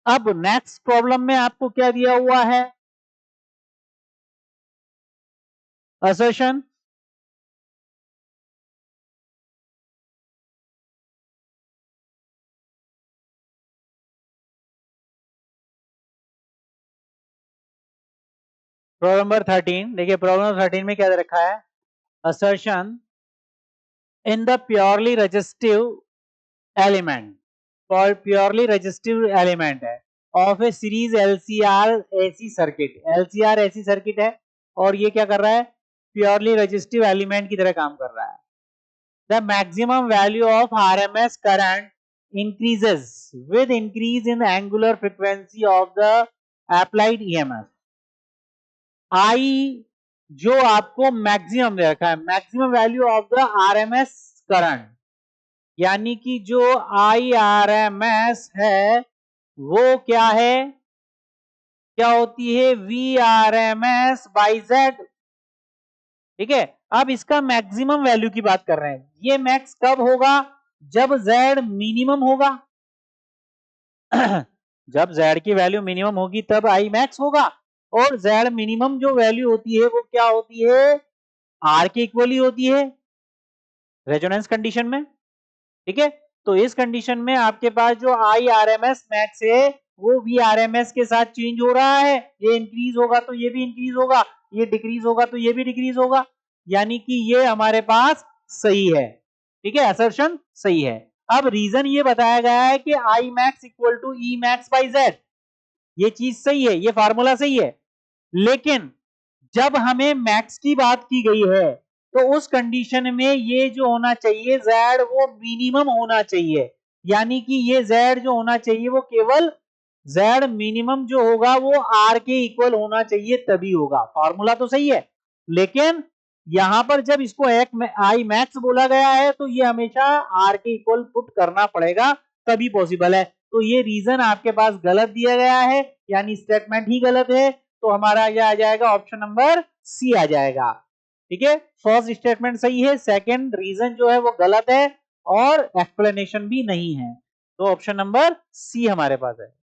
अब next problem में आपको क्या दिया हुआ है, असर्शन। प्रॉब्लम नंबर 13 देखिए, प्रॉब्लम नंबर 13 में क्या दे रखा है, assertion in the purely resistive element, for purely resistive element है of a series LCR AC circuit, LCR AC circuit है और ये क्या कर रहा है, प्योरली रेजिस्टिव एलिमेंट की तरह काम कर रहा है। The maximum value of RMS current increases with increase in the angular frequency of the applied EMF। I जो आपको मैक्सिमम दे रखा है, maximum value of the RMS current, यानी कि जो IRMS है वो क्या है, क्या होती है, VRMS बाई Z। ठीक है, अब इसका मैक्सिमम वैल्यू की बात कर रहे हैं, ये मैक्स कब होगा, जब Z मिनिमम होगा। जब Z की वैल्यू मिनिमम होगी तब I मैक्स होगा, और Z मिनिमम जो वैल्यू होती है वो क्या होती है, R के इक्वल ही होती है रेजोनेंस कंडीशन में। ठीक है, तो इस कंडीशन में आपके पास जो IRMS मैक्स है वो VRMS के साथ चेंज हो रहा है, ये इंक्रीज होगा तो ये भी इंक्रीज होगा, ये डिक्रीज होगा तो ये भी डिक्रीज होगा, यानी कि ये हमारे पास सही है। ठीक है, असर्शन सही है। अब रीजन ये बताया गया है कि I max equal to E max by Z, ये चीज सही है, ये फार्मूला सही है, लेकिन जब हमें मैक्स की बात की गई है तो उस कंडीशन में ये जो होना चाहिए Z वो मिनिमम होना चाहिए, यानी कि ये Z जो होना चाहिए वो केवल Z मिनिमम जो होगा वो R के इक्वल होना चाहिए, तभी होगा। फॉर्मूला तो सही है, लेकिन यहां पर जब इसको एक I मैक्स बोला गया है तो ये हमेशा R के इक्वल पुट करना पड़ेगा, तभी पॉसिबल है। तो ये रीजन आपके पास गलत दिया गया है, यानी स्टेटमेंट ही गलत है, तो हमारा यह आ जाएगा ऑप्शन नंबर सी आ जाएगा। ठीक है, फर्स्ट स्टेटमेंट सही है, सेकंड रीजन जो है वो गलत है और एक्सप्लेनेशन भी नहीं है, तो ऑप्शन नंबर सी हमारे पास है।